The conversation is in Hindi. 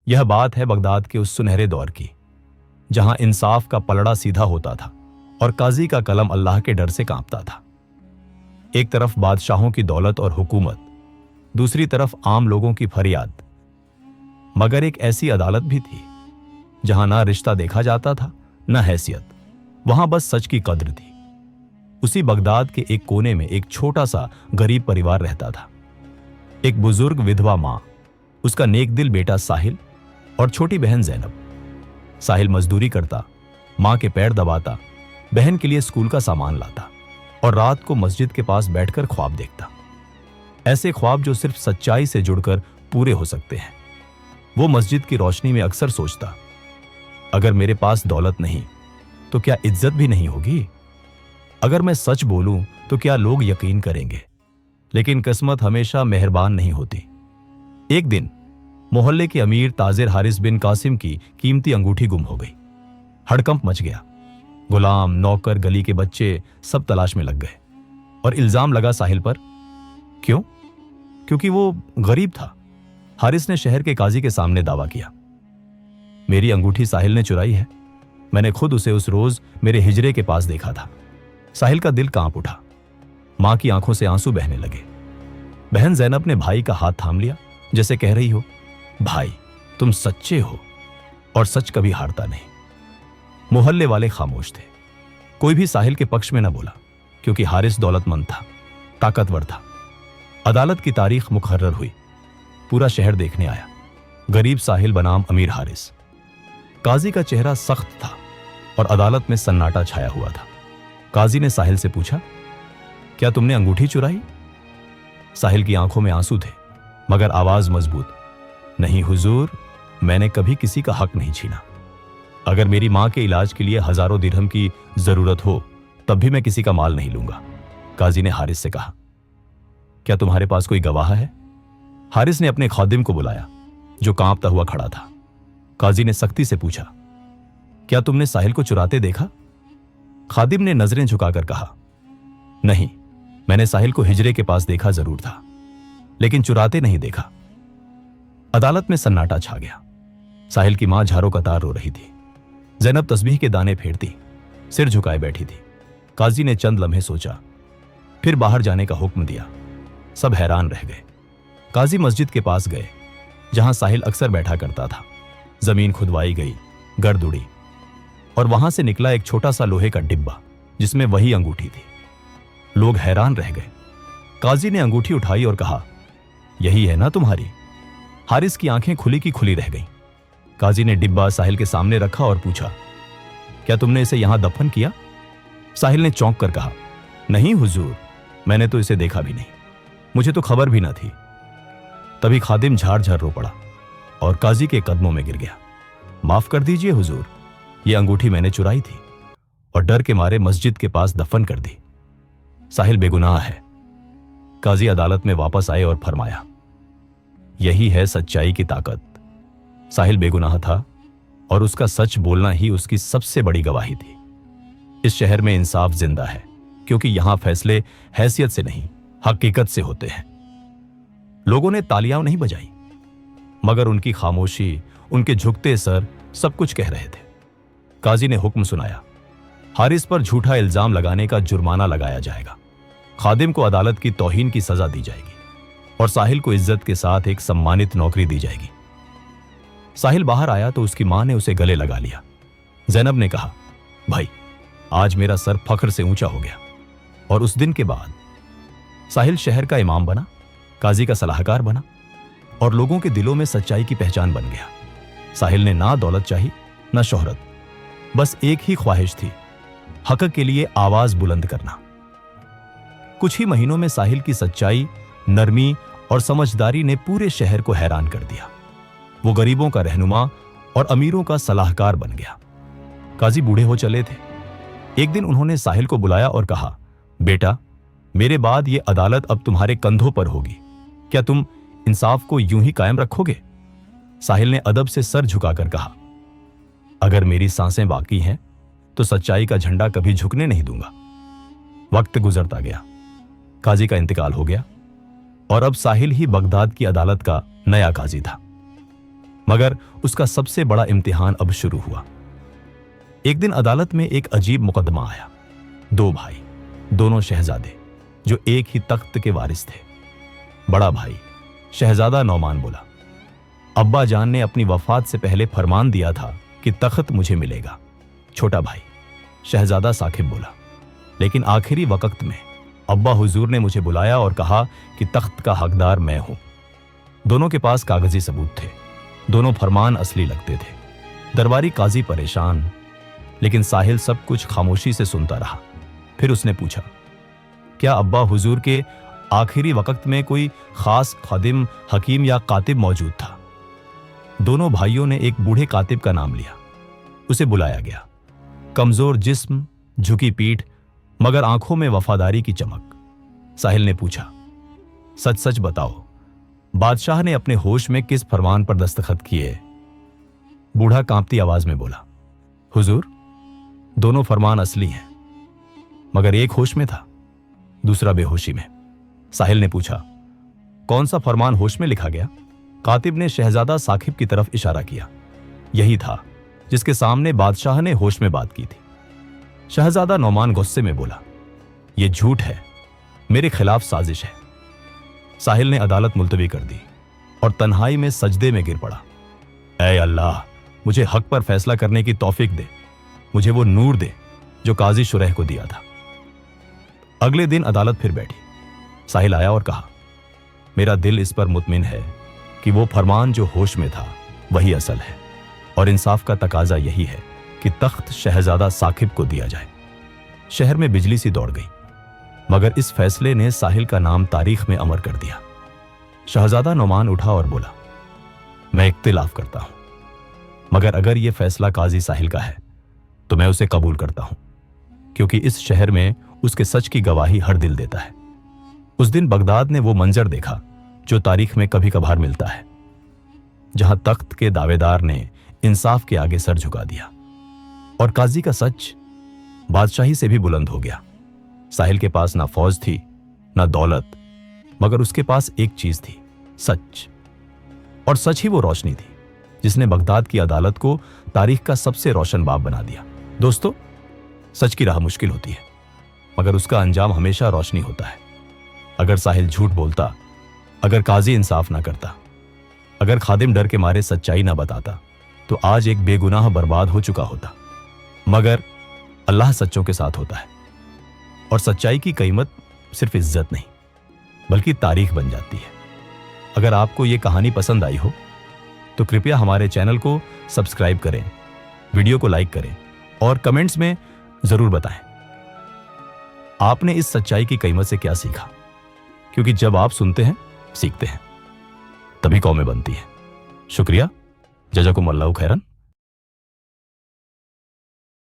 यह बात है बगदाद के उस सुनहरे दौर की, जहां इंसाफ का पलड़ा सीधा होता था और काजी का कलम अल्लाह के डर से कांपता था। एक तरफ बादशाहों की दौलत और हुकूमत, दूसरी तरफ आम लोगों की फरियाद। मगर एक ऐसी अदालत भी थी जहां ना रिश्ता देखा जाता था न हैसियत, वहां बस सच की कद्र थी। उसी बगदाद के एक कोने में एक छोटा सा गरीब परिवार रहता था। एक बुजुर्ग विधवा मां, उसका नेक दिल बेटा साहिल और छोटी बहन जैनब। साहिल मजदूरी करता, मां के पैर दबाता, बहन के लिए स्कूल का सामान लाता और रात को मस्जिद के पास बैठकर ख्वाब देखता। ऐसे ख्वाब जो सिर्फ सच्चाई से जुड़कर पूरे हो सकते हैं। वो मस्जिद की रोशनी में अक्सर सोचता, अगर मेरे पास दौलत नहीं तो क्या इज्जत भी नहीं होगी? अगर मैं सच बोलूं तो क्या लोग यकीन करेंगे? लेकिन किस्मत हमेशा मेहरबान नहीं होती। एक दिन मोहल्ले के अमीर ताजिर हारिस बिन कासिम की कीमती अंगूठी गुम हो गई। हड़कंप मच गया। गुलाम, नौकर, गली के बच्चे सब तलाश में लग गए और इल्जाम लगा साहिल पर। क्यों? क्योंकि वो गरीब था। हारिस ने शहर के काजी के सामने दावा किया, मेरी अंगूठी साहिल ने चुराई है। मैंने खुद उसे उस रोज मेरे हिजरे के पास देखा था। साहिल का दिल कांप उठा। मां की आंखों से आंसू बहने लगे। बहन जैनब ने भाई का हाथ थाम लिया, जैसे कह रही हो, भाई तुम सच्चे हो और सच कभी हारता नहीं। मोहल्ले वाले खामोश थे। कोई भी साहिल के पक्ष में न बोला, क्योंकि हारिस दौलतमंद था, ताकतवर था। अदालत की तारीख मुकर्रर हुई। पूरा शहर देखने आया। गरीब साहिल बनाम अमीर हारिस। काजी का चेहरा सख्त था और अदालत में सन्नाटा छाया हुआ था। काजी ने साहिल से पूछा, क्या तुमने अंगूठी चुराई? साहिल की आंखों में आंसू थे, मगर आवाज मजबूत, नहीं हुजूर, मैंने कभी किसी का हक नहीं छीना। अगर मेरी मां के इलाज के लिए हजारों दिरहम की जरूरत हो तब भी मैं किसी का माल नहीं लूंगा। काजी ने हारिस से कहा, क्या तुम्हारे पास कोई गवाह है? हारिस ने अपने खादिम को बुलाया, जो कांपता हुआ खड़ा था। काजी ने सख्ती से पूछा, क्या तुमने साहिल को चुराते देखा? खादिम ने नजरें झुकाकर कहा, नहीं, मैंने साहिल को हिजरे के पास देखा जरूर था, लेकिन चुराते नहीं देखा। अदालत में सन्नाटा छा गया। साहिल की मां झारों कतार रो रही थी। जैनब तस्बीह के दाने फेरती, सिर झुकाए बैठी थी। काजी ने चंद लम्हे सोचा, फिर बाहर जाने का हुक्म दिया। सब हैरान रह गए। काजी मस्जिद के पास गए, जहां साहिल अक्सर बैठा करता था। जमीन खुदवाई गई, गर्द उड़ी और वहां से निकला एक छोटा सा लोहे का डिब्बा, जिसमें वही अंगूठी थी। लोग हैरान रह गए। काजी ने अंगूठी उठाई और कहा, यही है ना तुम्हारी? हारिस की आंखें खुली की खुली रह गईं। काजी ने डिब्बा साहिल के सामने रखा और पूछा, क्या तुमने इसे यहां दफन किया? साहिल ने चौंक कर कहा, नहीं हुजूर, मैंने तो इसे देखा भी नहीं, मुझे तो खबर भी न थी। तभी खादिम झाड़ झाड़ रो पड़ा और काजी के कदमों में गिर गया। माफ कर दीजिए हुजूर, यह अंगूठी मैंने चुराई थी और डर के मारे मस्जिद के पास दफन कर दी। साहिल बेगुनाह है। काजी अदालत में वापस आए और फरमाया, यही है सच्चाई की ताकत। साहिल बेगुनाह था और उसका सच बोलना ही उसकी सबसे बड़ी गवाही थी। इस शहर में इंसाफ जिंदा है, क्योंकि यहां फैसले हैसियत से नहीं, हकीकत से होते हैं। लोगों ने तालियां नहीं बजाई, मगर उनकी खामोशी, उनके झुकते सर सब कुछ कह रहे थे। काजी ने हुक्म सुनाया, हारिस पर झूठा इल्जाम लगाने का जुर्माना लगाया जाएगा। खादिम को अदालत की तौहीन की सजा दी जाएगी और साहिल को इज्जत के साथ एक सम्मानित नौकरी दी जाएगी। साहिल बाहर आया तो उसकी मां ने उसे गले लगा लिया। जैनब ने कहा, भाई, आज मेरा सर फख्र से ऊंचा हो गया। और उस दिन के बाद साहिल शहर का इमाम बना, काजी का सलाहकार बना और लोगों के दिलों में सच्चाई की पहचान बन गया। साहिल ने ना दौलत चाही, ना शोहरत, बस एक ही ख्वाहिश थी, हक के लिए आवाज बुलंद करना। कुछ ही महीनों में साहिल की सच्चाई, नरमी और समझदारी ने पूरे शहर को हैरान कर दिया। वो गरीबों का रहनुमा और अमीरों का सलाहकार बन गया। काजी बूढ़े हो चले थे। एक दिन उन्होंने साहिल को बुलाया और कहा, बेटा, मेरे बाद ये अदालत अब तुम्हारे कंधों पर होगी। क्या तुम इंसाफ को यूं ही कायम रखोगे? साहिल ने अदब से सर झुकाकर कहा, अगर मेरी सांसें बाकी हैं तो सच्चाई का झंडा कभी झुकने नहीं दूंगा। वक्त गुजरता गया। काजी का इंतकाल हो गया और अब साहिल ही बगदाद की अदालत का नया काजी था। मगर उसका सबसे बड़ा इम्तिहान अब शुरू हुआ। एक दिन अदालत में एक अजीब मुकदमा आया। दो भाई, दोनों शहजादे, जो एक ही तख्त के वारिस थे। बड़ा भाई शहजादा नौमान बोला, अब्बा जान ने अपनी वफात से पहले फरमान दिया था कि तख्त मुझे मिलेगा। छोटा भाई शहजादा साकिब बोला, लेकिन आखिरी वक्त में अब्बा हुजूर ने मुझे बुलाया और कहा कि तख्त का हकदार मैं हूं। दोनों के पास कागजी सबूत थे, दोनों फरमान असली लगते थे। दरबारी काजी परेशान, लेकिन साहिल सब कुछ खामोशी से सुनता रहा। फिर उसने पूछा, क्या अब्बा हुजूर के आखिरी वक्त में कोई खास खादिम, हकीम या कातिब मौजूद था? दोनों भाइयों ने एक बूढ़े कातिब का नाम लिया। उसे बुलाया गया। कमजोर जिस्म, झुकी पीठ, मगर आंखों में वफादारी की चमक। साहिल ने पूछा, सच सच बताओ, बादशाह ने अपने होश में किस फरमान पर दस्तखत किए? बूढ़ा कांपती आवाज में बोला, हुजूर, दोनों फरमान असली हैं, मगर एक होश में था, दूसरा बेहोशी में। साहिल ने पूछा, कौन सा फरमान होश में लिखा गया? कातिब ने शहजादा साकिब की तरफ इशारा किया। यही था जिसके सामने बादशाह ने होश में बात की थी। शहजादा नौमान गुस्से में बोला, यह झूठ है, मेरे खिलाफ साजिश है। साहिल ने अदालत मुलतवी कर दी और तन्हाई में सजदे में गिर पड़ा। ऐ अल्लाह, मुझे हक पर फैसला करने की तौफीक दे, मुझे वो नूर दे जो काजी शुरैह को दिया था। अगले दिन अदालत फिर बैठी। साहिल आया और कहा, मेरा दिल इस पर मुतमिन है कि वो फरमान जो होश में था वही असल है, और इंसाफ का तकाजा यही है कि तख्त शहजादा साकिब को दिया जाए। शहर में बिजली सी दौड़ गई, मगर इस फैसले ने साहिल का नाम तारीख में अमर कर दिया। शहजादा नौमान उठा और बोला, मैं इख्तिलाफ करता हूं, मगर अगर यह फैसला काजी साहिल का है तो मैं उसे कबूल करता हूं, क्योंकि इस शहर में उसके सच की गवाही हर दिल देता है। उस दिन बगदाद ने वो मंजर देखा जो तारीख में कभी कभार मिलता है, जहां तख्त के दावेदार ने इंसाफ के आगे सर झुका दिया और काजी का सच बादशाही से भी बुलंद हो गया। साहिल के पास ना फौज थी ना दौलत, मगर उसके पास एक चीज थी, सच। और सच ही वो रोशनी थी जिसने बगदाद की अदालत को तारीख का सबसे रोशन बाब बना दिया। दोस्तों, सच की राह मुश्किल होती है, मगर उसका अंजाम हमेशा रोशनी होता है। अगर साहिल झूठ बोलता, अगर काजी इंसाफ ना करता, अगर खादिम डर के मारे सच्चाई ना बताता, तो आज एक बेगुनाह बर्बाद हो चुका होता। मगर अल्लाह सच्चों के साथ होता है, और सच्चाई की कीमत सिर्फ इज्जत नहीं बल्कि तारीख बन जाती है। अगर आपको यह कहानी पसंद आई हो तो कृपया हमारे चैनल को सब्सक्राइब करें, वीडियो को लाइक करें और कमेंट्स में जरूर बताएं आपने इस सच्चाई की कीमत से क्या सीखा, क्योंकि जब आप सुनते हैं, सीखते हैं, तभी कौमें बनती हैं। शुक्रिया, जज़ाकुमुल्लाहु खैरन।